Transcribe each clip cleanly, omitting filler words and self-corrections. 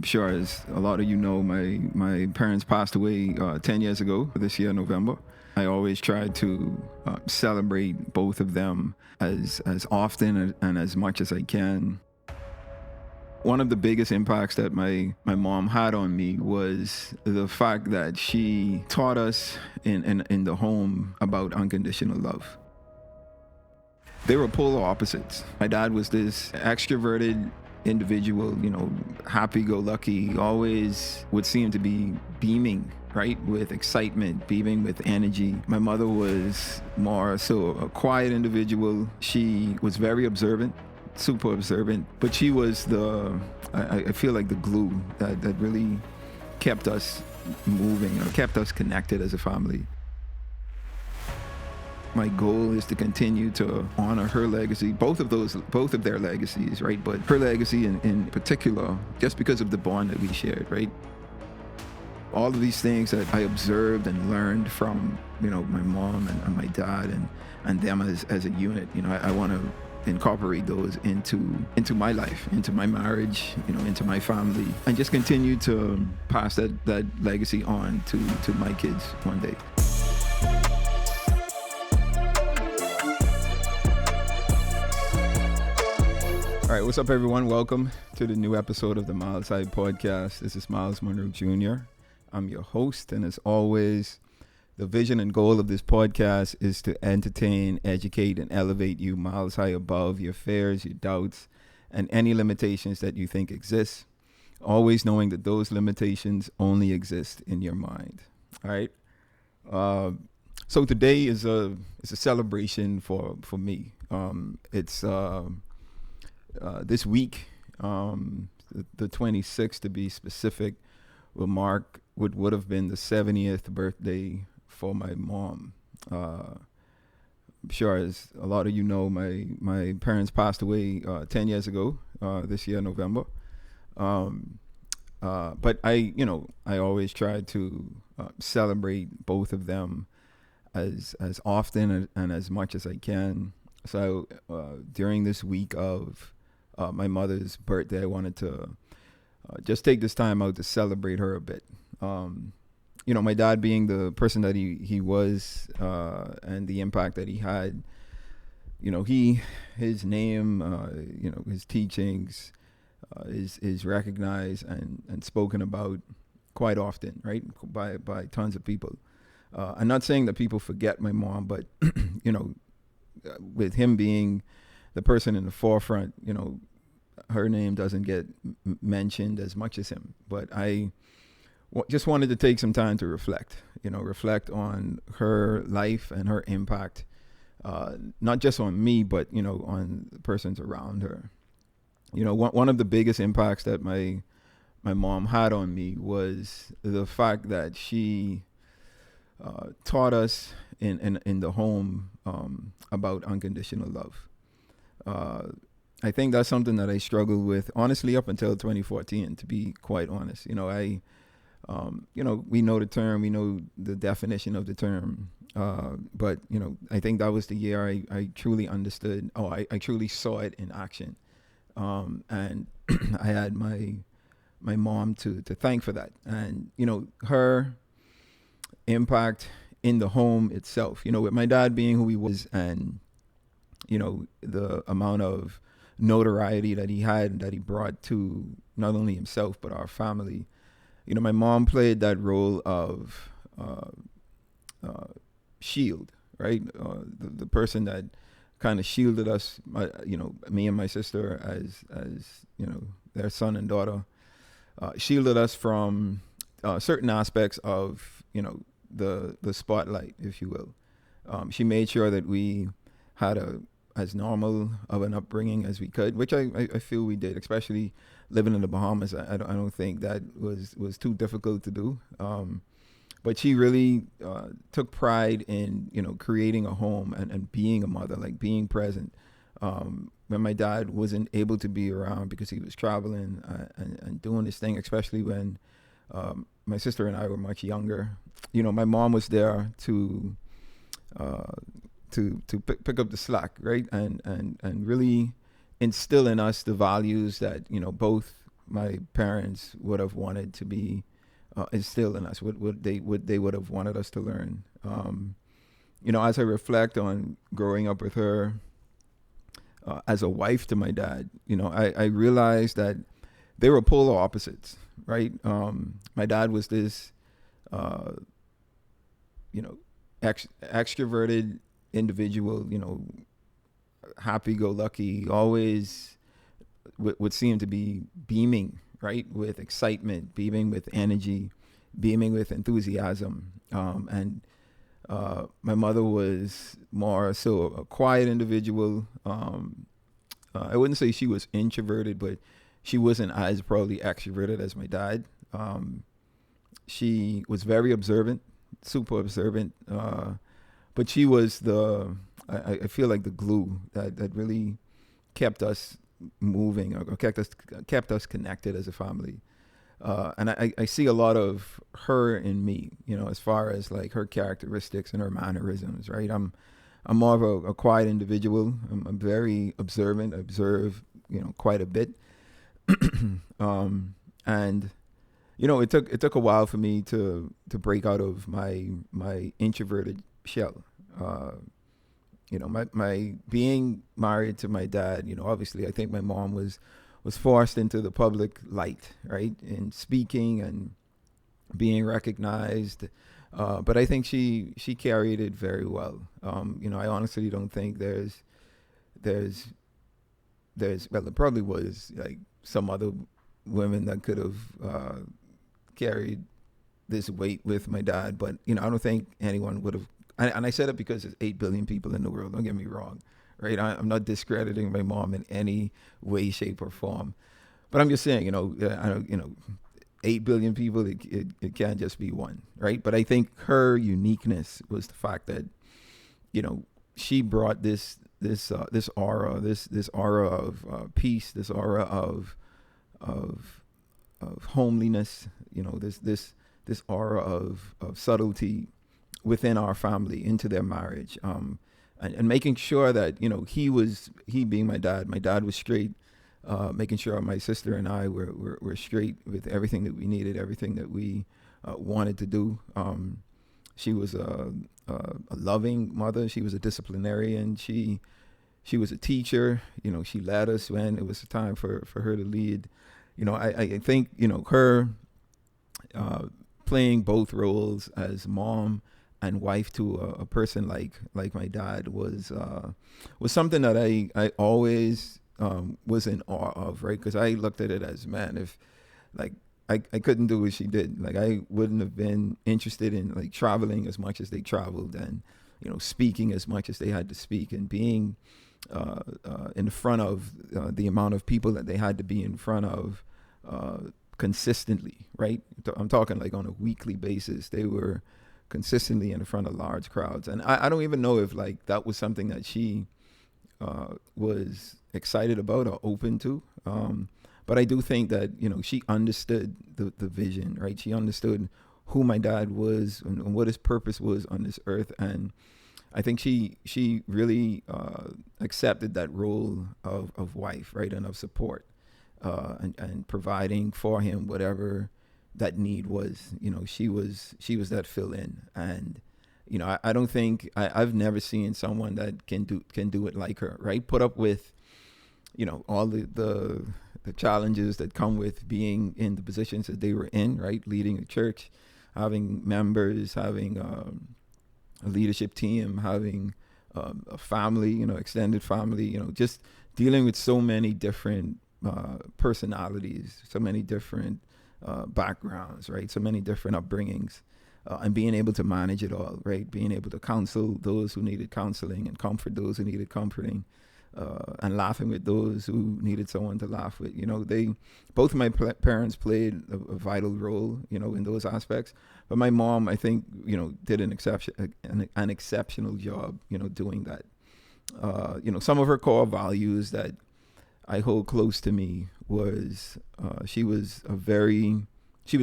Sure, as a lot of you know, my parents passed away 10 years ago this year, November. I always try to celebrate both of them as often and as much as I can. One of the biggest impacts that my mom had on me was the fact that she taught us in the home about unconditional love. They were polar opposites. My dad was this extroverted individual, happy-go-lucky, always would seem to be beaming, right, with excitement, beaming with energy. My mother was more so a quiet individual. She was very observant, super observant, but she was I feel like the glue that really kept us moving or kept us connected as a family. My goal is to continue to honor her legacy, both of their legacies, right? But her legacy in particular, just because of the bond that we shared, right? All of these things that I observed and learned from, my mom and my dad and them as a unit, I want to incorporate those into my life, into my marriage, into my family, and just continue to pass that legacy on to my kids one day. All right, what's up, everyone? Welcome to the new episode of the Miles Side Podcast. This is Ruth Munroe Jr. I'm your host, and as always, the vision and goal of this podcast is to entertain, educate, and elevate you miles high above your fears, your doubts, and any limitations that you think exist, always knowing that those limitations only exist in your mind. All right? So today is a celebration for me. It's this week, the 26th to be specific, will mark what would have been the 70th birthday for my mom. I'm sure, as a lot of you know, my parents passed away 10 years ago this year, November. But I always try to celebrate both of them as often and as much as I can. So during this week of my mother's birthday, I wanted to just take this time out to celebrate her a bit. My dad being the person that he was and the impact that he had, his name, his teachings is recognized and spoken about quite often, right, by tons of people. I'm not saying that people forget my mom, but, with him being the person in the forefront, her name doesn't get mentioned as much as him. But I just wanted to take some time to reflect on her life and her impact, not just on me, but, on the persons around her. One of the biggest impacts that my mom had on me was the fact that she taught us in the home about unconditional love. I think that's something that I struggled with, honestly, up until 2014, to be quite honest. We know the term, we know the definition of the term, but, I think that was the year I truly understood, I truly saw it in action. And I had my mom to thank for that. And, her impact in the home itself, with my dad being who he was, and, the amount of notoriety that he had, that he brought to not only himself, but our family. My mom played that role of shield, right? The person that kind of shielded us, me and my sister as their son and daughter, shielded us from certain aspects of, the spotlight, if you will. She made sure that we had as normal of an upbringing as we could, which I feel we did, especially living in the Bahamas. I don't think that was too difficult to do. But she really took pride in, creating a home and being a mother, like being present. When my dad wasn't able to be around because he was traveling and doing his thing, especially when my sister and I were much younger, my mom was there to pick up the slack, right? And really instill in us the values that, both my parents would have wanted to be instilled in us, what they would have wanted us to learn. As I reflect on growing up with her as a wife to my dad, I realized that they were polar opposites, right? My dad was this, extroverted individual, happy-go-lucky, always would seem to be beaming, right, with excitement, beaming with energy, beaming with enthusiasm. And my mother was more so a quiet individual. I wouldn't say she was introverted, but she wasn't as probably extroverted as my dad. She was very observant, super observant, but she was I feel like the glue that really kept us moving, or kept us connected as a family. And I see a lot of her in me, as far as like her characteristics and her mannerisms, right? I'm more of a quiet individual. I'm very observant. I observe, quite a bit. And it took a while for me to break out of my introverted shell. My being married to my dad, obviously I think my mom was forced into the public light, right? In speaking and being recognized. But I think she carried it very well. I honestly don't think there's well, there probably was like some other women that could have carried this weight with my dad, but I don't think anyone would have. And I said it because there's 8 billion people in the world. Don't get me wrong, right? I'm not discrediting my mom in any way, shape, or form, but I'm just saying, 8 billion people, it can't just be one, right? But I think her uniqueness was the fact that, she brought this aura, this aura of peace, this aura of homeliness, this aura of subtlety within our family into their marriage, and making sure that he being my dad was straight, making sure my sister and I were straight with everything that we needed, everything that we wanted to do. She was a loving mother. She was a disciplinarian. She was a teacher. She led us when it was time for her to lead. I think her playing both roles as mom and wife to a person like my dad was something that I always was in awe of, right? Because I looked at it as, man, if like I couldn't do what she did, like I wouldn't have been interested in like traveling as much as they traveled, and speaking as much as they had to speak, and being in front of the amount of people that they had to be in front of consistently, right? I'm talking like on a weekly basis. They were consistently in front of large crowds. And I don't even know if like that was something that she was excited about or open to. But I do think that, she understood the vision, right? She understood who my dad was and what his purpose was on this earth. And I think she really accepted that role of wife, right? And of support, and providing for him whatever that need was. She was that fill in. And I don't think I've never seen someone that can do it like her, right? Put up with all the challenges that come with being in the positions that they were in, right? Leading a church, having members, having a leadership team, having a family, extended family, just dealing with so many different personalities, so many different backgrounds, right? So many different upbringings, and being able to manage it all, right? Being able to counsel those who needed counseling and comfort those who needed comforting, and laughing with those who needed someone to laugh with. Both of my parents played a vital role, in those aspects. But my mom, I think, did an exceptional job, doing that. Some of her core values that I hold close to me was she was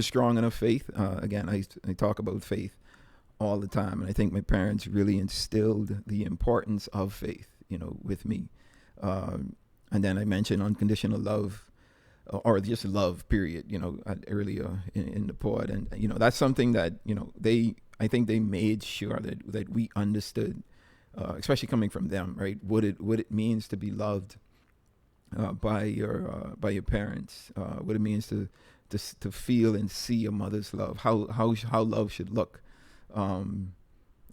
strong in her faith. Again, I talk about faith all the time, and I think my parents really instilled the importance of faith, with me. And then I mentioned unconditional love. or just love, period, earlier in the pod. And, that's something that, I think they made sure that we understood, especially coming from them, right? What it means to be loved by your parents, what it means to feel and see a mother's love, how love should look.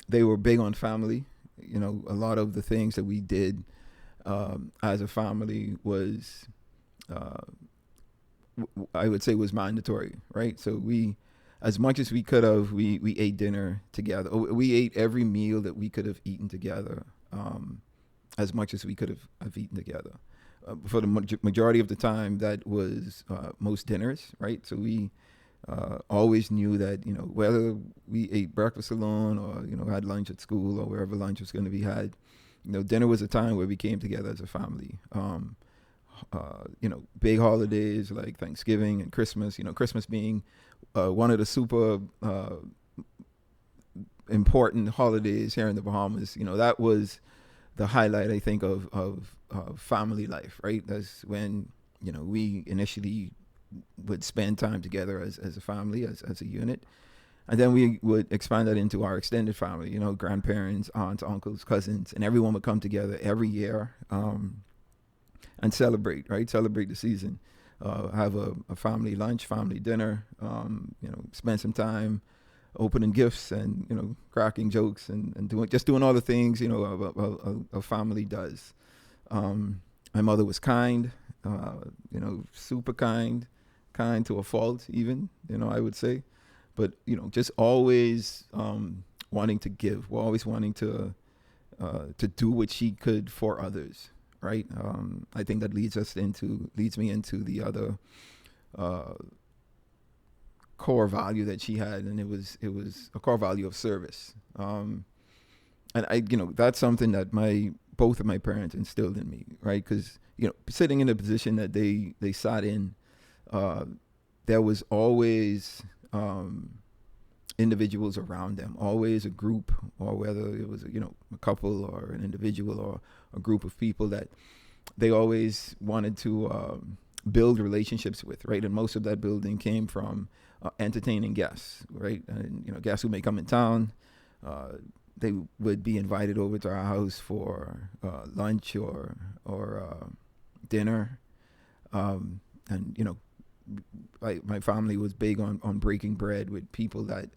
They were big on family. A lot of the things that we did as a family was, I would say, was mandatory, right? So we, as much as we could have, we ate dinner together. We ate every meal that we could have eaten together, as much as we could have eaten together. For the majority of the time, that was most dinners, right? So we always knew that, whether we ate breakfast alone or, had lunch at school or wherever lunch was going to be had, dinner was a time where we came together as a family. Big holidays like Thanksgiving and Christmas, Christmas being one of the super important holidays here in the Bahamas. That was the highlight, I think, of family life, right? That's when, we initially would spend time together as a family, as a unit. And then we would expand that into our extended family, grandparents, aunts, uncles, cousins, and everyone would come together every year and celebrate, right? Celebrate the season. Have a family lunch, family dinner, spend some time opening gifts and, cracking jokes and doing all the things, a family does. My mother was kind, super kind to a fault even, I would say. But, just always wanting to give. We're always wanting to do what she could for others, right? I think that leads me into the other core value that she had, and it was a core value of service. And that's something that both of my parents instilled in me, right? Because, sitting in the position that they sat in, there was always individuals around them, always a group, or whether it was a couple or an individual or a group of people that they always wanted to build relationships with, right? And most of that building came from entertaining guests, right? And guests who may come in town, they would be invited over to our house for lunch or dinner, and my family was big on breaking bread with people that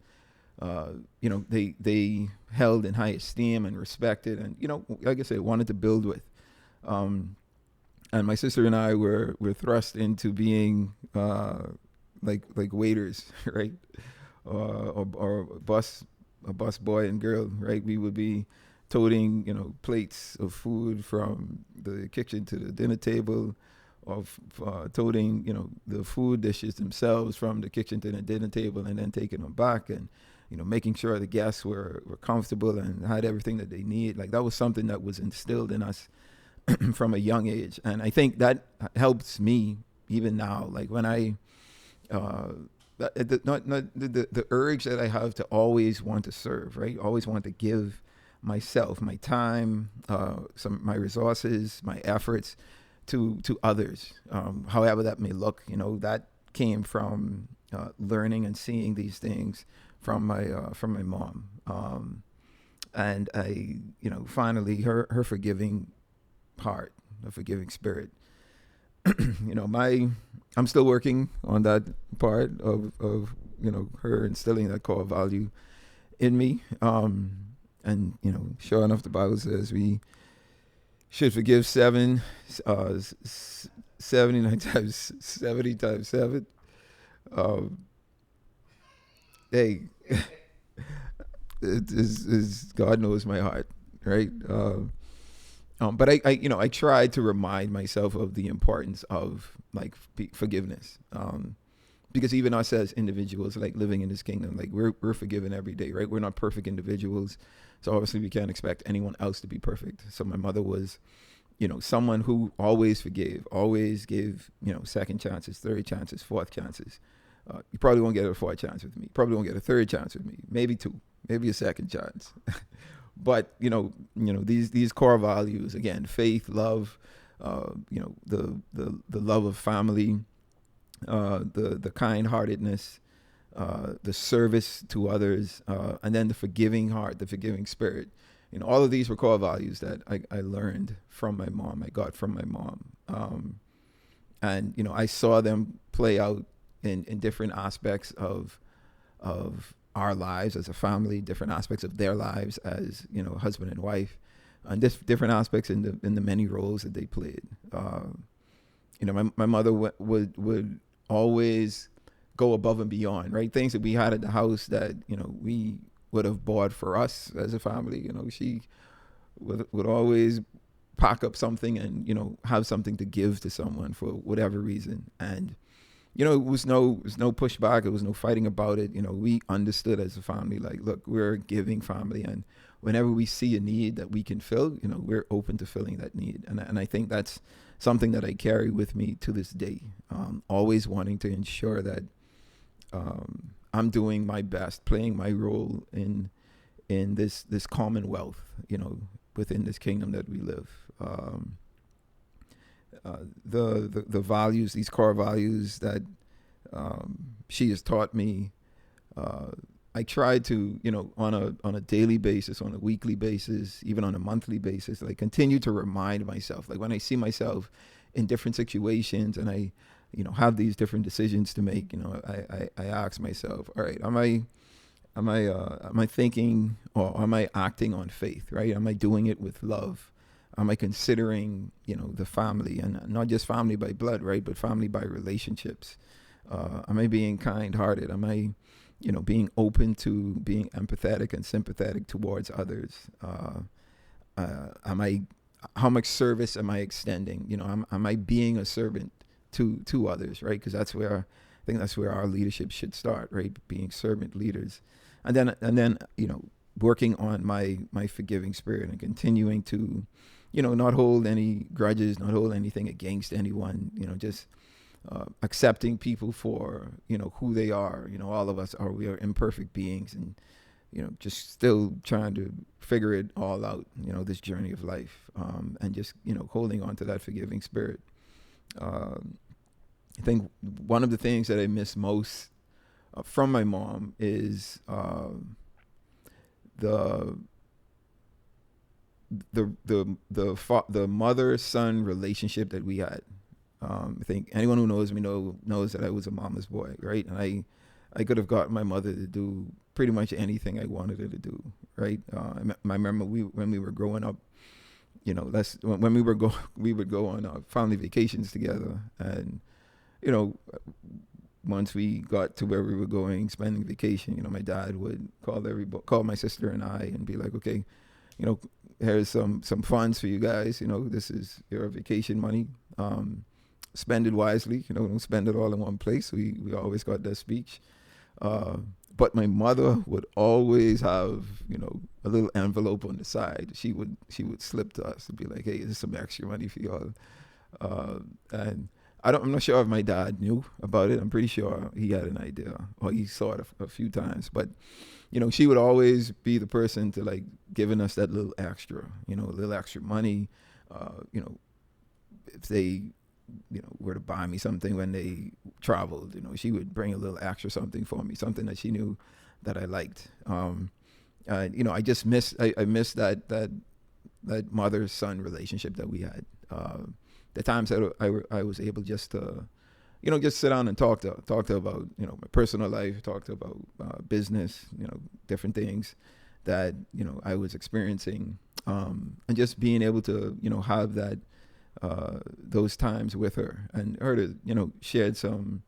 they held in high esteem and respected, and like I said, wanted to build with. And my sister and I were thrust into being like waiters, right? Or a bus boy and girl, right? We would be toting plates of food from the kitchen to the dinner table, of toting the food dishes themselves from the kitchen to the dinner table, and then taking them back, and making sure the guests were comfortable and had everything that they need. Like, that was something that was instilled in us from a young age, and I think that helps me even now. Like, when I the urge that I have to always want to serve, right? Always want to give myself, my time, my resources, my efforts to others, however that may look. That came from learning and seeing these things from my mom, and I, finally her forgiving heart, a forgiving spirit. I'm still working on that part of her instilling that core value in me, and sure enough, the Bible says we should forgive 79 times 70 times 7. Hey, it is God knows my heart, right? But I try to remind myself of the importance of forgiveness, because even us as individuals, like living in this kingdom, like we're forgiven every day, right? We're not perfect individuals, so obviously we can't expect anyone else to be perfect. So my mother was, someone who always forgave, always gave, second chances, third chances, fourth chances. You probably won't get a fourth chance with me. Probably won't get a third chance with me. Maybe two, maybe a second chance. But these core values, again, faith, love, the love of family, the kind-heartedness, the service to others, and then the forgiving heart, the forgiving spirit. All of these were core values that I learned from my mom. I got from my mom, and I saw them play out in different aspects of our lives as a family, different aspects of their lives as husband and wife, and different aspects in the many roles that they played. My mother would always go above and beyond, right? Things that we had at the house that we would have bought for us as a family. She would always pack up something and have something to give to someone for whatever reason. And it was no pushback. It was no fighting about it. We understood as a family, like, look, we're a giving family, and whenever we see a need that we can fill, we're open to filling that need. And I think that's something that I carry with me to this day. Always wanting to ensure that I'm doing my best, playing my role in this commonwealth, within this kingdom that we live. The values, these core values that she has taught me, I try to, on a daily basis, on a weekly basis, even on a monthly basis, like, continue to remind myself, like, when I see myself in different situations and I, have these different decisions to make, I ask myself, all right, am I thinking, or am I acting on faith, right? Am I doing it with love? Am I considering, the family, and not just family by blood, right, but family by relationships? Am I being kind-hearted? Am I, being open to being empathetic and sympathetic towards others? How much service am I extending? Am I being a servant to others, right? Because I think that's where our leadership should start, right? Being servant leaders, and then working on my forgiving spirit and continuing to, not hold any grudges, not hold anything against anyone. Just accepting people for who they are. All of us we are imperfect beings, and just still trying to figure it all out. This journey of life, and just holding on to that forgiving spirit. I think one of the things that I miss most from my mom is the mother-son relationship that we had. I think anyone who knows me knows that I was a mama's boy, right? And I could have gotten my mother to do pretty much anything I wanted her to do, right? I remember when we were growing up, when we would go on family vacations together, and once we got to where we were going, spending vacation, my dad would call my sister and I and be like, okay, here's some funds for you guys. This is your vacation money. Spend it wisely. Don't spend it all in one place. We always got that speech. But my mother would always have, a little envelope on the side. She would slip to us and be like, hey, there's some extra money for y'all. And I'm not sure if my dad knew about it. I'm pretty sure he had an idea, or he saw it a few times. But, she would always be the person to, like, giving us that little extra, a little extra money. If they, were to buy me something when they traveled, she would bring a little extra something for me, something that she knew that I liked. I just miss that mother-son relationship that we had. The times that I was able just to, just sit down and talk to her about, my personal life, talk to her about business, different things that, I was experiencing, and just being able to, have that, those times with her, and her to, shared some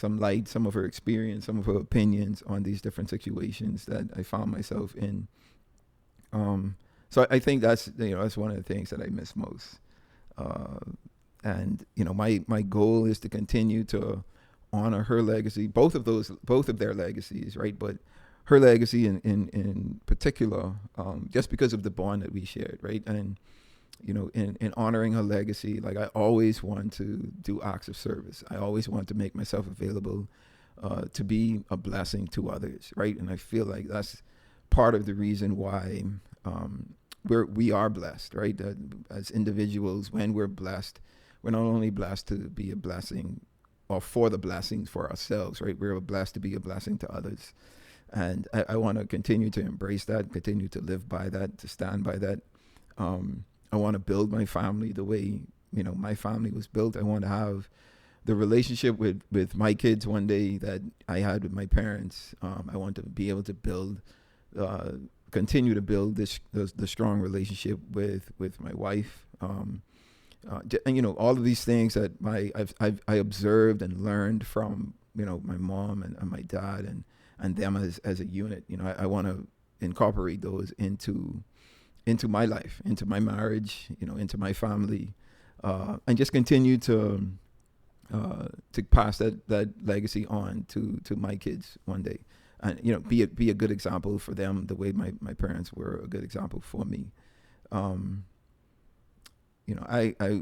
light, some of her experience, some of her opinions on these different situations that I found myself in. So I think that's one of the things that I miss most. And my goal is to continue to honor her legacy, both of their legacies, right? But her legacy in particular, just because of the bond that we shared, right? And in honoring her legacy, like, I always want to do acts of service. I always want to make myself available to be a blessing to others, right? And I feel like that's part of the reason why we are blessed, right? As individuals, when we're blessed, we're not only blessed to be a blessing or for the blessings for ourselves, right? We're blessed to be a blessing to others. And I want to continue to embrace that, continue to live by that, to stand by that. I want to build my family the way, my family was built. I want to have the relationship with my kids one day that I had with my parents. I want to be able to build, continue to build the strong relationship with my wife. And all of these things that I observed and learned from my mom and my dad and them as a unit. I want to incorporate those into my life, into my marriage, into my family, and just continue to pass that legacy on to my kids one day, and be a good example for them the way my parents were a good example for me. I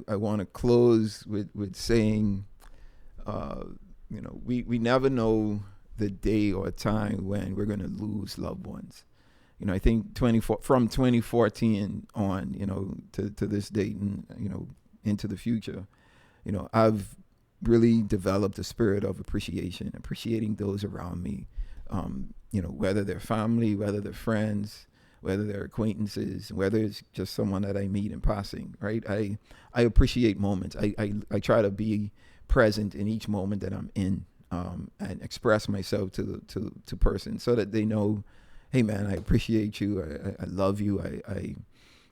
want to close with saying, we never know the day or time when we're going to lose loved ones. I think from 2014 on, to this date and, into the future, I've really developed a spirit of appreciating those around me, whether they're family, whether they're friends, whether they're acquaintances, whether it's just someone that I meet in passing, right? I appreciate moments. I try to be present in each moment that I'm in, and express myself to persons so that they know, hey man, I appreciate you. I love you.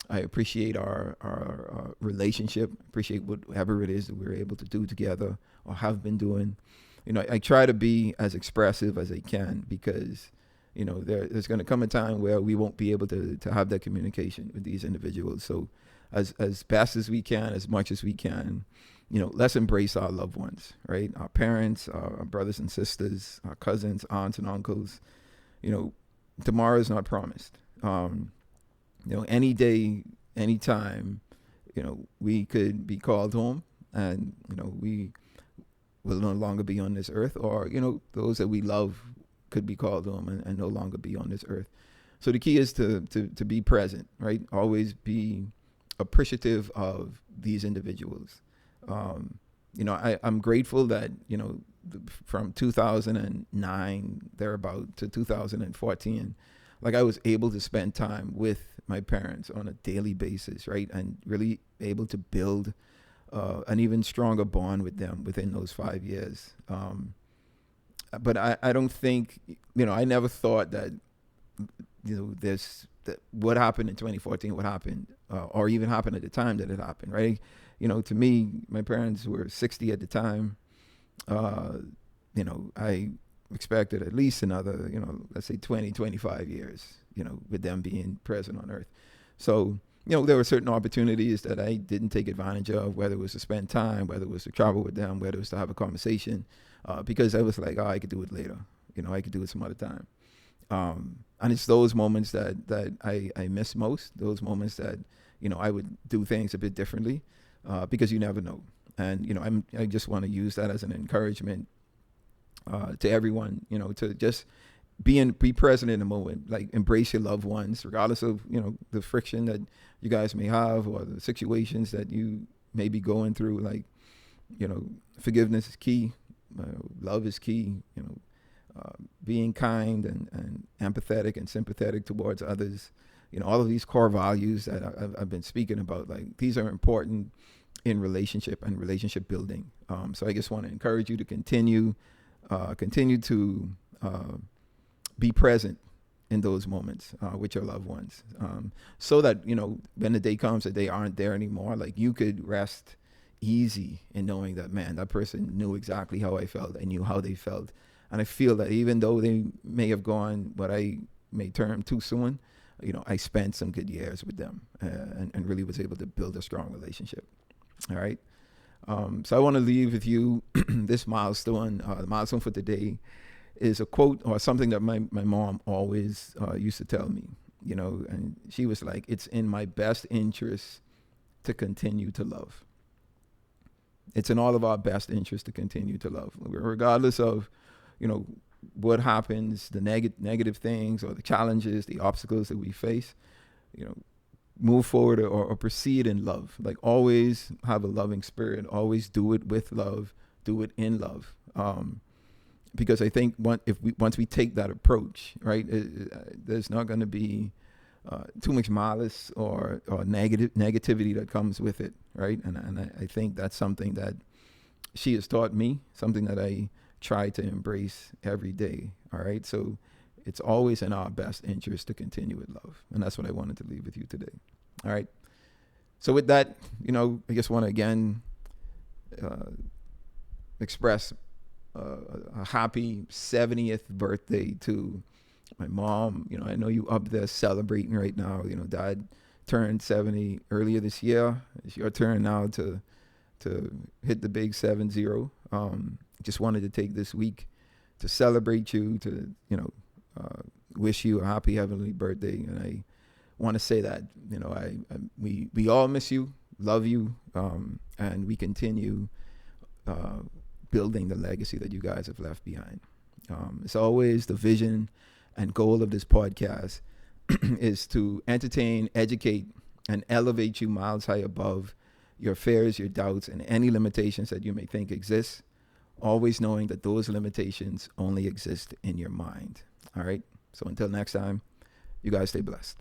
I appreciate our relationship. Appreciate whatever it is that we're able to do together or have been doing. I try to be as expressive as I can because, there's going to come a time where we won't be able to have that communication with these individuals. So as best as we can, as much as we can, let's embrace our loved ones, right? Our parents, our brothers and sisters, our cousins, aunts and uncles. Tomorrow is not promised. Any day, any time, we could be called home and, we will no longer be on this earth, or, those that we love could be called home and no longer be on this earth. So the key is to be present, right? Always be appreciative of these individuals. I'm grateful that, from 2009 thereabout to 2014, like I was able to spend time with my parents on a daily basis, right? And really able to build an even stronger bond with them within those 5 years. But I don't think, I never thought that, that what happened in 2014 would happen, or even happened at the time that it happened, right? To me, my parents were 60 at the time. I expected at least another, let's say 20, 25 years, with them being present on earth. So, there were certain opportunities that I didn't take advantage of, whether it was to spend time, whether it was to travel with them, whether it was to have a conversation, because I was like, I could do it later. I could do it some other time. And it's those moments that I miss most, those moments that, I would do things a bit differently, because you never know. And, I just want to use that as an encouragement to everyone, to just be present in the moment, like embrace your loved ones, regardless of, the friction that you guys may have or the situations that you may be going through. Like, forgiveness is key. Love is key. Being kind and empathetic and sympathetic towards others. All of these core values that I've been speaking about, like these are important in relationship and relationship building. So I just want to encourage you to continue to be present in those moments with your loved ones, so that when the day comes that they aren't there anymore, like you could rest easy in knowing that, man, that person knew exactly how I felt. I knew how they felt. And I feel that even though they may have gone what I may term too soon, I spent some good years with them, and really was able to build a strong relationship. All right. So I want to leave with you this milestone. The milestone for today is a quote or something that my mom always used to tell me, and she was like, it's in my best interest to continue to love. It's in all of our best interest to continue to love, regardless of, what happens, the negative things or the challenges, the obstacles that we face, move forward or proceed in love. Like always have a loving spirit, always do it with love, do it in love. Because I think once we take that approach, right, there's not going to be too much malice or negativity that comes with it, right? And I think that's something that she has taught me, something that I try to embrace every day. All right, so it's always in our best interest to continue with love, and that's what I wanted to leave with you today. All right. So with that, I just want to again express a happy 70th birthday to my mom. I know you up there celebrating right now. Dad turned 70 earlier this year. It's your turn now to hit the big 70. Just wanted to take this week to celebrate you, to wish you a happy heavenly birthday. And I want to say that we all miss you, love you, and we continue building the legacy that you guys have left behind. It's always the vision and goal of this podcast is to entertain, educate, and elevate you miles high above your fears, your doubts, and any limitations that you may think exist, always knowing that those limitations only exist in your mind. All right? So until next time, you guys stay blessed.